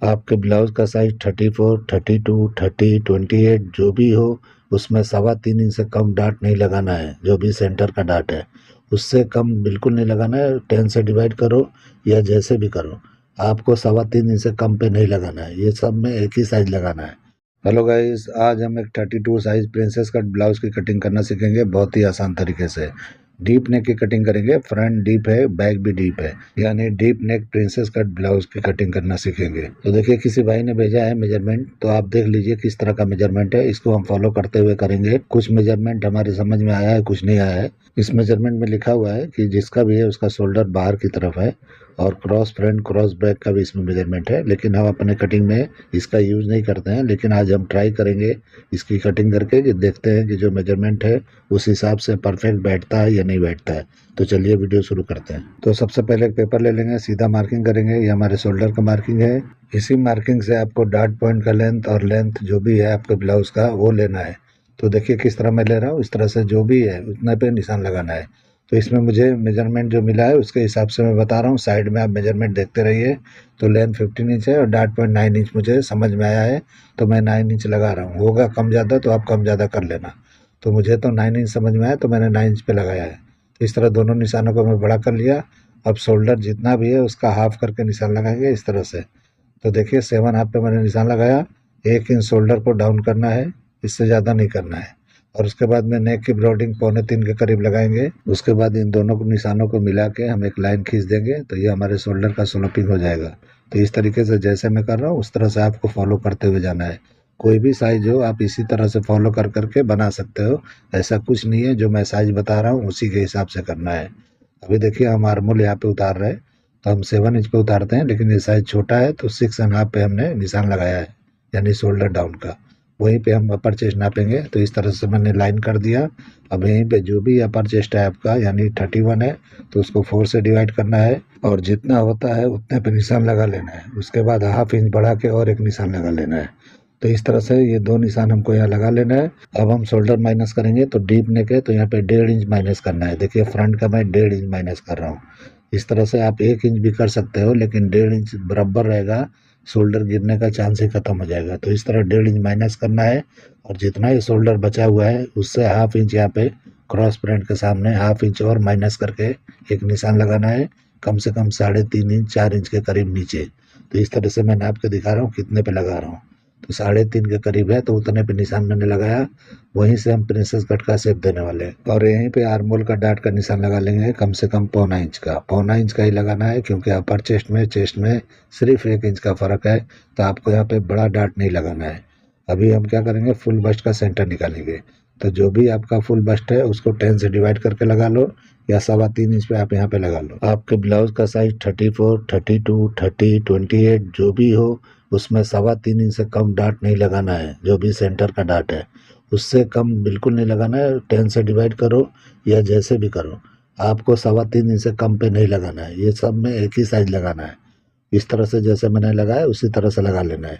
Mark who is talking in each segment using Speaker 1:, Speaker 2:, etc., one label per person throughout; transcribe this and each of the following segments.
Speaker 1: आपके ब्लाउज का साइज 34, 32, 30, 28 जो भी हो, उसमें 3.25 इंच से कम डाट नहीं लगाना है। जो भी सेंटर का डाट है उससे कम बिल्कुल नहीं लगाना है। 10 से डिवाइड करो या जैसे भी करो, आपको 3.25 इंच से कम पे नहीं लगाना है। ये सब में एक ही साइज लगाना है। हेलो गाइस, आज हम एक 32 साइज प्रिंसेस कट ब्लाउज की कटिंग करना सीखेंगे बहुत ही आसान तरीके से। डीप नेक की कटिंग करेंगे। फ्रंट डीप है, बैक भी डीप है, यानी deep neck princess cut blouse की कटिंग करना सीखेंगे। तो देखिए, किसी भाई ने भेजा है मेजरमेंट, तो आप देख लीजिए किस तरह का मेजरमेंट है। इसको हम फॉलो करते हुए करेंगे। कुछ मेजरमेंट हमारे समझ में आया है, कुछ नहीं आया है। इस मेजरमेंट में लिखा हुआ है कि जिसका भी है उसका शोल्डर बाहर की तरफ है, और क्रॉस फ्रंट क्रॉस बैक का भी इसमें मेजरमेंट है, लेकिन हम अपने कटिंग में इसका यूज़ नहीं करते हैं। लेकिन आज हम ट्राई करेंगे इसकी कटिंग करके, कि देखते हैं कि जो मेजरमेंट है उस हिसाब से परफेक्ट बैठता है या नहीं बैठता है। तो चलिए वीडियो शुरू करते हैं। तो सबसे पहले एक पेपर ले लेंगे, सीधा मार्किंग करेंगे। ये हमारे शोल्डर का मार्किंग है। इसी मार्किंग से आपको डार्ट पॉइंट का लेंथ और लेंथ जो भी है आपके ब्लाउज का वो लेना है। तो देखिए किस तरह मैं ले रहा हूँ, इस तरह से जो भी है उतना पे निशान लगाना है। तो इसमें मुझे मेजरमेंट जो मिला है उसके हिसाब से मैं बता रहा हूँ। साइड में आप मेजरमेंट देखते रहिए। तो लेंथ 15 इंच है और डार्ट पॉइंट 9 इंच मुझे समझ में आया है, तो मैं 9 इंच लगा रहा हूँ। होगा कम ज़्यादा तो आप कम ज़्यादा कर लेना। तो मुझे तो 9 इंच समझ में आया, तो मैंने 9 इंच पे लगाया है। तो इस तरह दोनों निशानों को मैं बड़ा कर लिया। अब शोल्डर जितना भी है उसका हाफ करके निशान लगाएंगे इस तरह से। तो देखिए 7 हाफ पे मैंने निशान लगाया। 1 इंच शोल्डर को डाउन करना है, इससे ज़्यादा नहीं करना है। और उसके बाद में नेक की ब्रॉडिंग 2.25 के करीब लगाएंगे। उसके बाद इन दोनों को निशानों को मिला के हम एक लाइन खींच देंगे, तो ये हमारे शोल्डर का स्लोपिंग हो जाएगा। तो इस तरीके से जैसे मैं कर रहा हूँ उस तरह से आपको फॉलो करते हुए जाना है। कोई भी साइज हो आप इसी तरह से फॉलो कर करके बना सकते हो। ऐसा कुछ नहीं है, जो मैं साइज बता रहा हूँ उसी के हिसाब से करना है। अभी देखिए हम आर्मोल यहाँ पे उतार रहे हैं, तो हम 7 इंच पे उतारते हैं, लेकिन ये साइज छोटा है तो 6.5 पे हमने निशान लगाया है, यानी शोल्डर डाउन का। वहीं पे हम अपर चेस्ट नापेंगे। तो इस तरह से मैंने लाइन कर दिया। अब यहीं पे जो भी अपर चेस्ट है आपका, यानी 31 है, तो उसको 4 से डिवाइड करना है और जितना होता है उतने पे निशान लगा लेना है। उसके बाद हाफ इंच बढ़ा के और एक निशान लगा लेना है। तो इस तरह से ये 2 निशान हमको यहाँ लगा लेना है। अब हम शोल्डर माइनस करेंगे। तो डीप नेक है तो यहाँ पे 1.5 इंच माइनस करना है। देखिए फ्रंट का मैं 1.5 इंच माइनस कर रहा हूँ। इस तरह से आप 1 इंच भी कर सकते हो, लेकिन 1.5 इंच बराबर रहेगा, शोल्डर गिरने का चांस ही खत्म हो जाएगा। तो इस तरह 1.5 इंच माइनस करना है, और जितना ये शोल्डर बचा हुआ है उससे हाफ इंच यहाँ पे क्रॉस फ्रंट के सामने हाफ इंच और माइनस करके एक निशान लगाना है, कम से कम 3.5 इंच 4 इंच के करीब नीचे। तो इस तरह से मैं नाप के दिखा रहा हूँ कितने पे लगा रहा हूँ। तो 3.5 के करीब है, तो उतने पे निशान मैंने लगाया। वहीं से हम प्रिंसेस कट का शेप देने वाले हैं, और यहीं पे आर्मोल का डार्ट का निशान लगा लेंगे, कम से कम 0.25 इंच का। 0.25 इंच का ही लगाना है, क्योंकि अपर चेस्ट में सिर्फ 1 इंच का फर्क है। तो आपको यहाँ पे बड़ा डार्ट नहीं लगाना है। अभी हम क्या करेंगे, फुल बस्ट का सेंटर निकालेंगे। तो जो भी आपका फुल बस्ट है उसको 10 से डिवाइड करके लगा लो, या 3.25 इंच पे आप यहाँ पे लगा लो। आपके ब्लाउज का साइज 34, 32, 30, 28 जो भी हो, उसमें 3.25 इंच से कम डाट नहीं लगाना है। जो भी सेंटर का डाट है उससे कम बिल्कुल नहीं लगाना है। 10 से डिवाइड करो या जैसे भी करो, आपको 3.25 इंच से कम पे नहीं लगाना है। ये सब में एक ही साइज लगाना है। इस तरह से जैसे मैंने लगाया उसी तरह से लगा लेना है।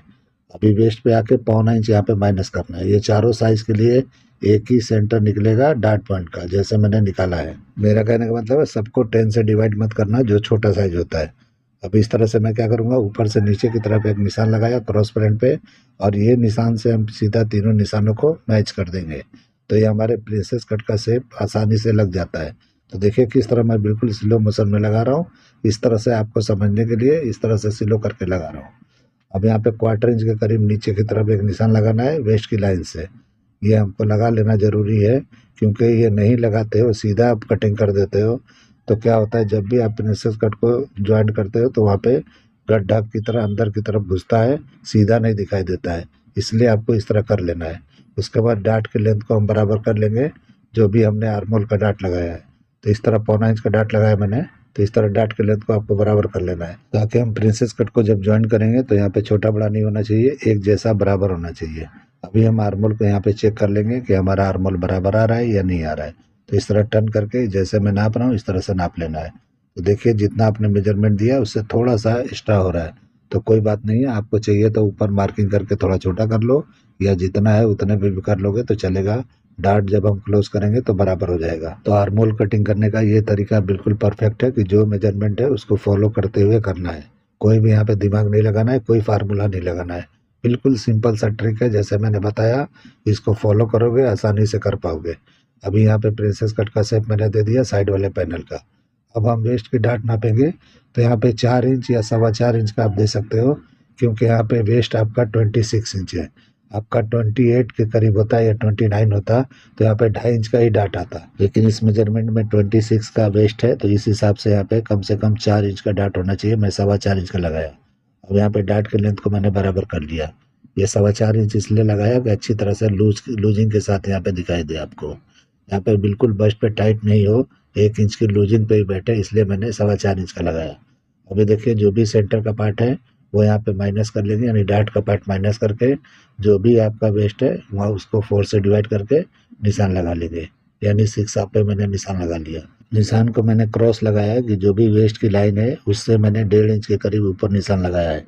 Speaker 1: अभी वेस्ट पे आके 0.25 इंच यहाँ पे माइनस करना है। ये चारों साइज के लिए एक ही सेंटर निकलेगा डार्ट पॉइंट का, जैसे मैंने निकाला है। मेरा कहने का मतलब है सबको 10 से डिवाइड मत करना जो छोटा साइज होता है। अब इस तरह से मैं क्या करूँगा, ऊपर से नीचे की तरफ एक निशान लगाया क्रॉस फ्रंट पे, और ये निशान से हम सीधा तीनों निशानों को मैच कर देंगे। तो ये हमारे प्रिंसेस कट का शेप आसानी से लग जाता है। तो देखिए किस तरह मैं बिल्कुल स्लो मोशन में लगा रहा हूँ। इस तरह से आपको समझने के लिए इस तरह से स्लो करके लगा रहा हूँ। अब यहाँ पे 1/4 इंच के करीब नीचे की तरफ एक निशान लगाना है वेस्ट की लाइन से। ये हमको लगा लेना ज़रूरी है, क्योंकि ये नहीं लगाते हो सीधा आप कटिंग कर देते हो, तो क्या होता है जब भी आप प्रिंसेस कट को ज्वाइंट करते हो तो वहाँ पे गड्ढा की तरह अंदर की तरफ घुसता है, सीधा नहीं दिखाई देता है। इसलिए आपको इस तरह कर लेना है। उसके बाद डार्ट की लेंथ को हम बराबर कर लेंगे, जो भी हमने आर्मोल का डार्ट लगाया है। तो इस तरह 0.25 इंच का डार्ट लगाया मैंने, तो इस तरह डार्ट की लेंथ को आपको बराबर कर लेना है, ताकि हम प्रिंसेस कट को जब ज्वाइन करेंगे तो यहाँ पे छोटा बड़ा नहीं होना चाहिए, एक जैसा बराबर होना चाहिए। अभी हम आर्मोल को यहाँ पे चेक कर लेंगे कि हमारा आर्मोल बराबर आ रहा है या नहीं आ रहा है। तो इस तरह टर्न करके जैसे मैं नाप रहा हूँ इस तरह से नाप लेना है। तो देखिए जितना आपने मेजरमेंट दिया है उससे थोड़ा सा एक्स्ट्रा हो रहा है, तो कोई बात नहीं है। आपको चाहिए तो ऊपर मार्किंग करके थोड़ा छोटा कर लो, या जितना है उतने पे भी कर लोगे तो चलेगा। डार्ट जब हम क्लोज करेंगे तो बराबर हो जाएगा। तो आर्मोल कटिंग करने का ये तरीका बिल्कुल परफेक्ट है, कि जो मेजरमेंट है उसको फॉलो करते हुए करना है। कोई भी यहाँ पे दिमाग नहीं लगाना है, कोई फार्मूला नहीं लगाना है, बिल्कुल सिंपल सा ट्रिक है। जैसे मैंने बताया इसको फॉलो करोगे आसानी से कर पाओगे। अभी यहाँ पे प्रिंसेस कट का शेप मैंने दे दिया साइड वाले पैनल का। अब हम वेस्ट की डाट नापेंगे, तो यहाँ पे 4 इंच या 4.25 इंच का आप दे सकते हो, क्योंकि यहाँ पे वेस्ट आपका 26 इंच है। आपका 28 के करीब होता है या 29 होता, तो यहाँ पे 2.5 इंच का ही डाट आता, लेकिन इस मेजरमेंट में 26 का वेस्ट है, तो इस हिसाब से यहाँ पे कम से कम 4 इंच का डाट होना चाहिए। मैं 4.25 इंच का लगाया। अब यहाँ पे डाट के लेंथ को मैंने बराबर कर लिया। ये 4.25 इंच इसलिए लगाया कि अच्छी तरह से लूजिंग के साथ यहाँ पे दिखाई दे आपको। यहाँ पे बिल्कुल बस्ट पे टाइट नहीं हो, 1 इंच की लूजिंग पे ही बैठे, इसलिए मैंने 4.25 इंच का लगाया। अभी देखिए जो भी सेंटर का पार्ट है वो यहाँ पे माइनस कर लेंगे, यानी डाट का पार्ट माइनस करके जो भी आपका वेस्ट है वहाँ उसको 4 से डिवाइड करके निशान लगा लेंगे, यानी 6 आप पे मैंने निशान लगा लिया। निशान को मैंने क्रॉस लगाया है कि जो भी वेस्ट की लाइन है उससे मैंने 1.5 इंच के करीब ऊपर निशान लगाया है,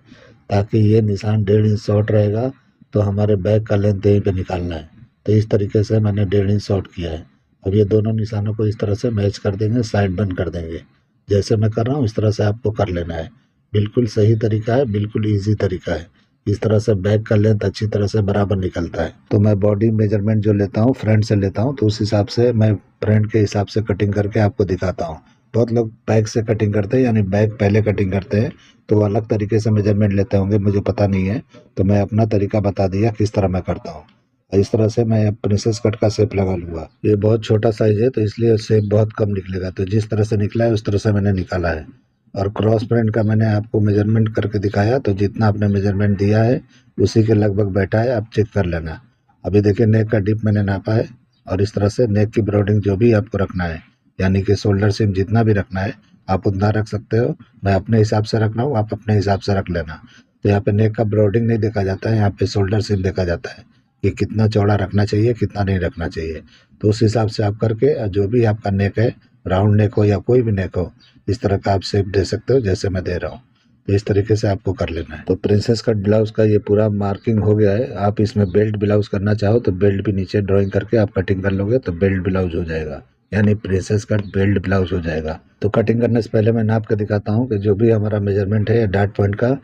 Speaker 1: ताकि ये निशान 1.5 इंच शॉर्ट रहेगा, तो हमारे बैक का लेंथ यहीं पे निकालना है। तो इस तरीके से मैंने 1.5 इंच शॉर्ट किया है। अब ये दोनों निशानों को इस तरह से मैच कर देंगे, साइड बंद कर देंगे। जैसे मैं कर रहा हूँ इस तरह से आपको कर लेना है। बिल्कुल सही तरीका है, बिल्कुल ईजी तरीका है। इस तरह से बैक का लेंथ अच्छी तरह से बराबर निकलता है। तो मैं बॉडी मेजरमेंट जो लेता हूँ फ्रंट से लेता हूँ, तो उस हिसाब से मैं फ्रंट के हिसाब से कटिंग करके आपको दिखाता हूँ। बहुत लोग बैक से कटिंग करते हैं, यानी बैक पहले कटिंग करते हैं, तो वो अलग तरीके से मेजरमेंट लेते होंगे, मुझे पता नहीं है। तो मैं अपना तरीका बता दिया किस तरह मैं करता हूँ। इस तरह से मैं प्रिंसेस कट का शेप लगा लूँगा। ये बहुत छोटा साइज है, तो इसलिए शेप बहुत कम निकलेगा। तो जिस तरह से निकला है उस तरह से मैंने निकाला है। और क्रॉस फ्रंट का मैंने आपको मेजरमेंट करके दिखाया, तो जितना आपने मेजरमेंट दिया है उसी के लगभग बैठा है, आप चेक कर लेना। अभी देखिए नेक का डिप मैंने नापा है, और इस तरह से नेक की ब्रॉडिंग जो भी आपको रखना है, यानी कि शोल्डर सिम जितना भी रखना है आप उतना रख सकते हो। मैं अपने हिसाब से रख रहा हूँ, आप अपने हिसाब से रख लेना। तो यहाँ पे नेक का ब्रॉडिंग नहीं देखा जाता है, यहाँ पे शोल्डर सिम देखा जाता है कि कितना चौड़ा रखना चाहिए, कितना नहीं रखना चाहिए। तो उस हिसाब से आप करके जो भी आपका नेक है, राउंड नेक हो या कोई भी नेक हो, इस तरह का आप शेप दे सकते हो जैसे मैं दे रहा हूँ। तो इस तरीके से आपको कर लेना है। तो प्रिंसेस कट ब्लाउज का ये पूरा मार्किंग हो गया है। आप इसमें बेल्ट ब्लाउज करना चाहो तो बेल्ट भी नीचे ड्राइंग करके आप कटिंग कर लोगे, तो बेल्ट ब्लाउज हो जाएगा, यानी प्रिंसेस कट बेल्ट ब्लाउज हो जाएगा। तो कटिंग करने से पहले मैं नाप के दिखाता हूँ कि जो भी हमारा मेजरमेंट है डार्ट पॉइंट का,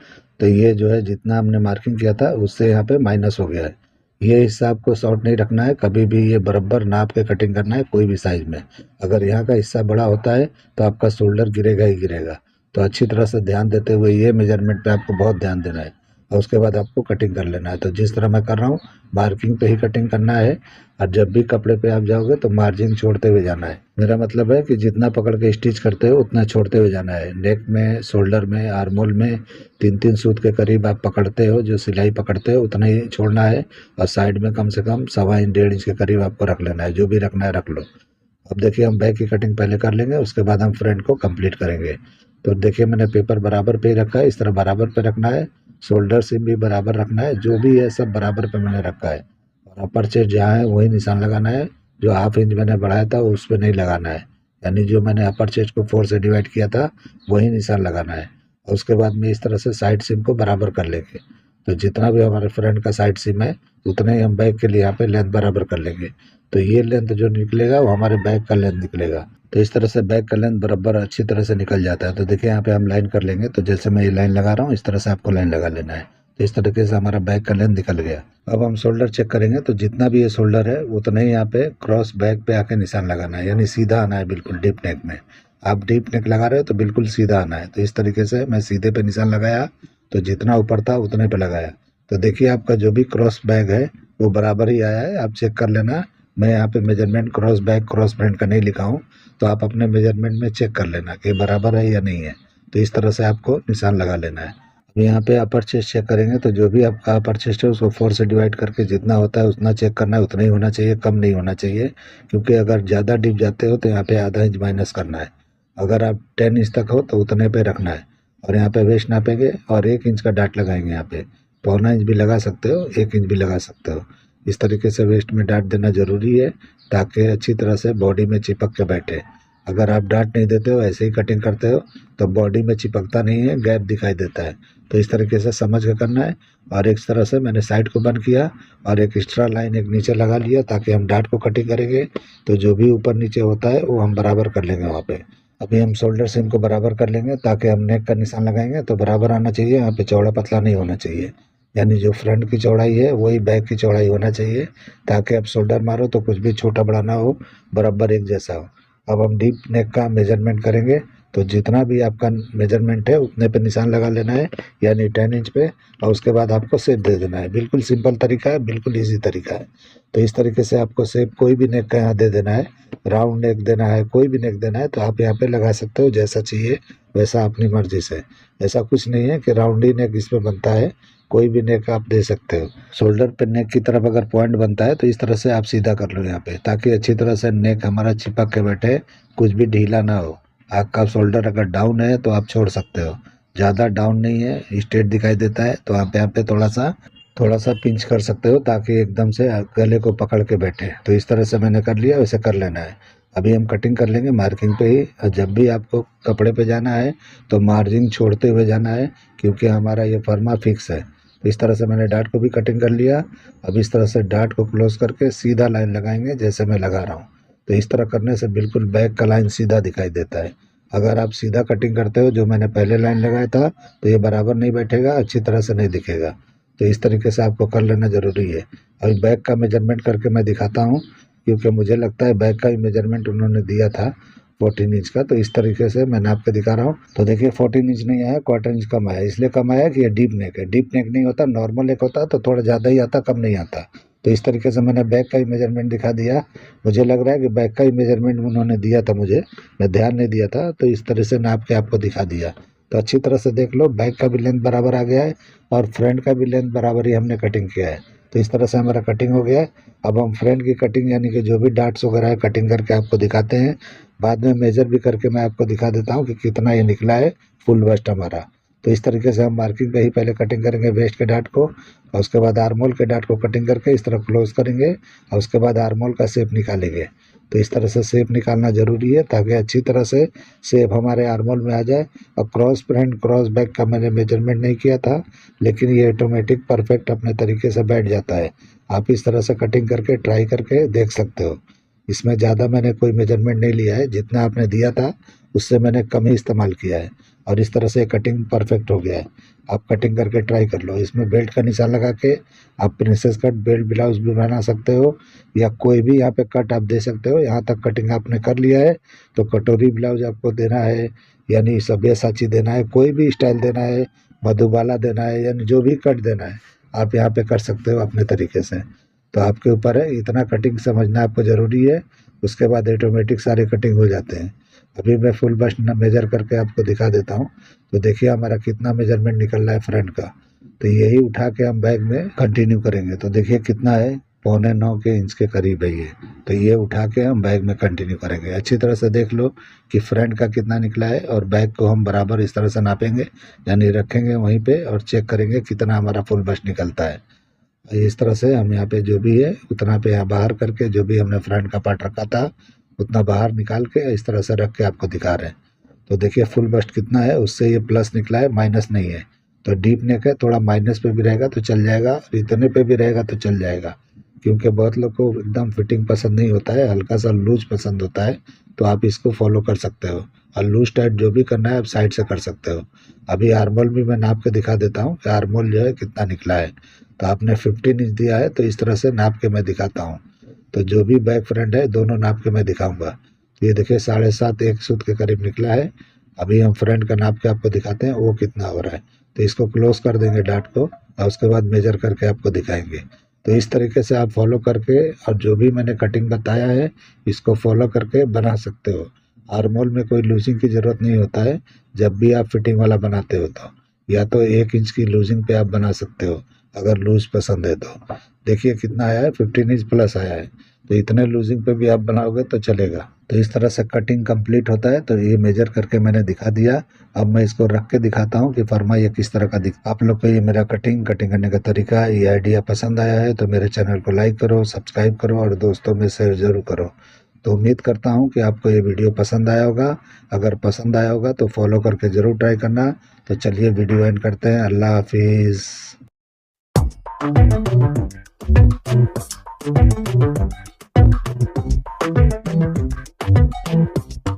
Speaker 1: तो ये जो है जितना हमने मार्किंग किया था उससे यहाँ पे माइनस हो गया है। ये हिस्सा आपको शॉर्ट नहीं रखना है, कभी भी ये बराबर नाप के कटिंग करना है कोई भी साइज में। अगर यहाँ का हिस्सा बड़ा होता है तो आपका शोल्डर गिरेगा ही गिरेगा। तो अच्छी तरह से ध्यान देते हुए ये मेजरमेंट पे आपको बहुत ध्यान देना है, और उसके बाद आपको कटिंग कर लेना है। तो जिस तरह मैं कर रहा हूँ मार्किंग पे ही कटिंग करना है, और जब भी कपड़े पे आप जाओगे तो मार्जिन छोड़ते हुए जाना है। मेरा मतलब है कि जितना पकड़ के स्टिच करते हो उतना छोड़ते हुए जाना है। नेक में, शोल्डर में, आर्मोल में 3-3 सूत के करीब आप पकड़ते हो, जो सिलाई पकड़ते हो उतना ही छोड़ना है। और साइड में कम से कम 1.25 इंच 1.5 इंच के करीब आपको रख लेना है, जो भी रखना है रख लो। अब देखिए हम बैक की कटिंग पहले कर लेंगे, उसके बाद हम फ्रंट को कंप्लीट करेंगे। तो देखिए मैंने पेपर बराबर पे ही रखा है, इस तरह बराबर पे रखना है। शोल्डर सिम भी बराबर रखना है, जो भी है सब बराबर पे मैंने रखा है। और अपर चेस्ट जहाँ है वही निशान लगाना है, जो 1/2 इंच मैंने बढ़ाया था उस पर नहीं लगाना है, यानी जो मैंने अपर चेस्ट को 4 से डिवाइड किया था वही निशान लगाना है। और उसके बाद में इस तरह से साइड सिम को बराबर कर लेंगे। तो जितना भी हमारे फ्रंट का साइड सिम है उतना ही हम बैक के लिए यहाँ पे लेंथ बराबर कर लेंगे। तो ये लेंथ जो निकलेगा वो हमारे बैक का लेंथ निकलेगा। तो इस तरह से बैक का लेंथ बराबर अच्छी तरह से निकल जाता है। तो देखिए यहाँ पे हम लाइन कर लेंगे, तो जैसे मैं ये लाइन लगा रहा हूँ इस तरह से आपको लाइन लगा लेना है। तो इस तरीके से हमारा बैक का लेंथ निकल गया। अब हम शोल्डर चेक करेंगे, तो जितना भी ये शोल्डर है उतना ही यहाँ पे क्रॉस बैक पे आके निशान लगाना है, यानी सीधा आना है बिल्कुल डीप नेक में। आप डीप नेक लगा रहे हो तो बिल्कुल सीधा आना है। तो इस तरीके से मैं सीधे पे निशान लगाया, तो जितना ऊपर था उतने पे लगाया। तो देखिए आपका जो भी क्रॉस बैक है वो बराबर ही आया है, आप चेक कर लेना। मैं यहाँ पे measurement cross back cross front का नहीं लिखा हूँ, तो आप अपने मेजरमेंट में चेक कर लेना कि बराबर है या नहीं है। तो इस तरह से आपको निशान लगा लेना है। अब यहाँ पे अपर चेस्ट चेक करेंगे, तो जो भी आपका अपर चेस्ट है उसको 4 से डिवाइड करके जितना होता है उतना चेक करना है, उतना ही होना चाहिए, कम नहीं होना चाहिए। क्योंकि अगर ज़्यादा डीप जाते हो तो यहाँ पे आधा इंच माइनस करना है। अगर आप 10 इंच तक हो तो उतने पे रखना है। और यहाँ पे वेस्ट नापेंगे और 1 इंच का डाट लगाएंगे। यहाँ पे 1.25 इंच भी लगा सकते हो, 1 इंच भी लगा सकते हो। इस तरीके से वेस्ट में डाट देना ज़रूरी है, ताकि अच्छी तरह से बॉडी में चिपक के बैठे। अगर आप डाट नहीं देते हो, ऐसे ही कटिंग करते हो, तो बॉडी में चिपकता नहीं है, गैप दिखाई देता है। तो इस तरीके से समझ के करना है। और एक तरह से मैंने साइड को बंद किया और एक एक्स्ट्रा लाइन एक नीचे लगा लिया, ताकि हम डाट को कटिंग करेंगे तो जो भी ऊपर नीचे होता है वो हम बराबर कर लेंगे वहाँ पे। अभी हम शोल्डर से इनको बराबर कर लेंगे ताकि हम नेक का निशान लगाएंगे तो बराबर आना चाहिए, यहाँ पे चौड़ा पतला नहीं होना चाहिए, यानी जो फ्रंट की चौड़ाई है वही बैक की चौड़ाई होना चाहिए, ताकि आप शोल्डर मारो तो कुछ भी छोटा बड़ा ना हो, बराबर एक जैसा हो। अब हम डीप नेक का मेजरमेंट करेंगे, तो जितना भी आपका मेजरमेंट है उतने पे निशान लगा लेना है, यानी 10 इंच पे, और उसके बाद आपको शेप दे देना है। बिल्कुल सिंपल तरीका है, बिल्कुल ईजी तरीका है। तो इस तरीके से आपको शेप कोई भी नेक का यहाँ दे देना है, राउंड नेक देना है, कोई भी नेक देना है तो आप यहाँ पे लगा सकते हो, जैसा चाहिए वैसा अपनी मर्जी से। ऐसा कुछ नहीं है कि राउंड ही नेक इसमें बनता है, कोई भी नेक आप दे सकते हो। शोल्डर पे नेक की तरफ अगर पॉइंट बनता है तो इस तरह से आप सीधा कर लो यहाँ पे, ताकि अच्छी तरह से नेक हमारा चिपक के बैठे, कुछ भी ढीला ना हो। आपका शोल्डर अगर डाउन है तो आप छोड़ सकते हो, ज़्यादा डाउन नहीं है, स्ट्रेट दिखाई देता है तो आप यहाँ पे थोड़ा सा पिंच कर सकते हो, ताकि एकदम से गले को पकड़ के बैठे। तो इस तरह से मैंने कर लिया, वैसे कर लेना है। अभी हम कटिंग कर लेंगे मार्किंग पे ही, और जब भी आपको कपड़े पे जाना है तो मार्जिन छोड़ते हुए जाना है, क्योंकि हमारा ये फर्मा फिक्स है। तो इस तरह से मैंने डार्ट को भी कटिंग कर लिया। अब इस तरह से डार्ट को क्लोज करके सीधा लाइन लगाएंगे, जैसे मैं लगा रहा हूँ। तो इस तरह करने से बिल्कुल बैक का लाइन सीधा दिखाई देता है। अगर आप सीधा कटिंग करते हो, जो मैंने पहले लाइन लगाया था, तो ये बराबर नहीं बैठेगा, अच्छी तरह से नहीं दिखेगा। तो इस तरीके से आपको कर लेना ज़रूरी है। अभी बैक का मेजरमेंट करके मैं दिखाता हूँ, क्योंकि मुझे लगता है बैक का ही मेजरमेंट उन्होंने दिया था 14 इंच का। तो इस तरीके से मैं नाप के दिखा रहा हूँ। तो देखिए 14 इंच नहीं आया, क्वार्टर इंच कम आया। इसलिए कम आया कि ये डीप नेक है। डीप नेक नहीं होता, नॉर्मल नेक होता तो थोड़ा ज़्यादा ही आता, कम नहीं आता। तो इस तरीके से मैंने बैक का ही मेजरमेंट दिखा दिया। मुझे लग रहा है कि बैक का ही मेजरमेंट उन्होंने दिया था मुझे, मैं ध्यान नहीं दिया था, तो इस तरह से नाप के आपको दिखा दिया। तो अच्छी तरह से देख लो, बैक का भी लेंथ बराबर आ गया है और फ्रंट का भी लेंथ बराबर ही हमने कटिंग किया है। तो इस तरह से हमारा कटिंग हो गया है। अब हम फ्रंट की कटिंग, यानी कि जो भी डार्ट्स वगैरह है, कटिंग करके आपको दिखाते हैं। बाद में मेजर भी करके मैं आपको दिखा देता हूँ कि कितना ये निकला है फुल वेस्ट हमारा। तो इस तरीके से हम मार्किंग पे ही पहले कटिंग करेंगे वेस्ट के डार्ट को, और उसके बाद आर्मोल के डार्ट को कटिंग करके इस तरह क्लोज करेंगे, और उसके बाद आर्मोल का शेप निकालेंगे। तो इस तरह से शेप निकालना ज़रूरी है, ताकि अच्छी तरह से शेप हमारे आर्मोल में आ जाए। और क्रॉस फ्रंट क्रॉस बैक का मैंने मेजरमेंट नहीं किया था, लेकिन ये ऑटोमेटिक परफेक्ट अपने तरीके से बैठ जाता है। आप इस तरह से कटिंग करके ट्राई करके देख सकते हो। इसमें ज़्यादा मैंने कोई मेजरमेंट नहीं लिया है, जितना आपने दिया था उससे मैंने कम ही इस्तेमाल किया है, और इस तरह से कटिंग परफेक्ट हो गया है। आप कटिंग करके ट्राई कर लो। इसमें बेल्ट का निशान लगा के आप प्रिंसेस कट बेल्ट ब्लाउज भी बना सकते हो, या कोई भी यहाँ पे कट आप दे सकते हो। यहाँ तक कटिंग आपने कर लिया है तो कटोरी ब्लाउज आपको देना है, यानी सब्यसाची देना है, कोई भी स्टाइल देना है, मधुबाला देना है, यानी जो भी कट देना है आप यहाँ पे कर सकते हो अपने तरीके से। तो आपके ऊपर है, इतना कटिंग समझना आपको ज़रूरी है। उसके बाद ऑटोमेटिक सारे कटिंग हो जाते हैं। अभी मैं फुल बस्ट मेजर करके आपको दिखा देता हूँ। तो देखिए हमारा कितना मेजरमेंट निकल रहा है फ्रंट का। तो यही उठा के हम बैग में कंटिन्यू करेंगे। तो देखिए कितना है, 8.25 के इंच के करीब है ये। तो ये उठा के हम बैग में कंटिन्यू करेंगे। अच्छी तरह से देख लो कि फ्रंट का कितना निकला है, और बैग को हम बराबर इस तरह से नापेंगे, यानी रखेंगे वहीं पे और चेक करेंगे कितना हमारा फुल बस्ट निकलता है। इस तरह से हम यहाँ पे जो भी है उतना पे यहाँ बाहर करके, जो भी हमने फ्रंट का पार्ट रखा था उतना बाहर निकाल के इस तरह से रख के आपको दिखा रहे हैं। तो देखिए फुल बस्ट कितना है, उससे ये प्लस निकला है, माइनस नहीं है। तो डीप नेक है, थोड़ा माइनस पे भी रहेगा तो चल जाएगा, और इतने पे भी रहेगा तो चल जाएगा, क्योंकि बहुत लोग को एकदम फिटिंग पसंद नहीं होता है, हल्का सा लूज पसंद होता है। तो आप इसको फॉलो कर सकते हो, और लूज टाइट जो भी करना है आप साइड से कर सकते हो। अभी आर्मोल भी मैं नाप के दिखा देता हूँ कि आर्मोल जो है कितना निकला है। तो आपने 15 इंच दिया है, तो इस तरह से नाप के मैं दिखाता हूँ। तो जो भी बैक फ्रंट है दोनों नाप के मैं दिखाऊंगा। ये देखिए 7.5 एक सूत के करीब निकला है। अभी हम फ्रंट का नाप के आपको दिखाते हैं वो कितना हो रहा है। तो इसको क्लोज कर देंगे डार्ट को, और उसके बाद मेजर करके आपको दिखाएंगे। तो इस तरीके से आप फॉलो करके, और जो भी मैंने कटिंग बताया है इसको फॉलो करके बना सकते हो। आर्मोल में कोई लूजिंग की ज़रूरत नहीं होता है। जब भी आप फिटिंग वाला बनाते हो तो या तो 1 इंच की लूजिंग पे आप बना सकते हो, अगर लूज पसंद है तो। देखिए कितना आया है, 15 इंच प्लस आया है। तो इतने लूजिंग पे भी आप बनाओगे तो चलेगा। तो इस तरह से कटिंग कंप्लीट होता है। तो ये मेजर करके मैंने दिखा दिया। अब मैं इसको रख के दिखाता हूँ कि फर्मा ये किस तरह का दिख। आप लोग को ये मेरा कटिंग करने का तरीका, ये आइडिया पसंद आया है तो मेरे चैनल को लाइक करो, सब्सक्राइब करो और दोस्तों में शेयर जरूर करो। तो उम्मीद करता हूँ कि आपको ये वीडियो पसंद आया होगा। अगर पसंद आया होगा तो फॉलो करके ज़रूर ट्राई करना। तो चलिए वीडियो एंड करते हैं। अल्लाह हाफिज़।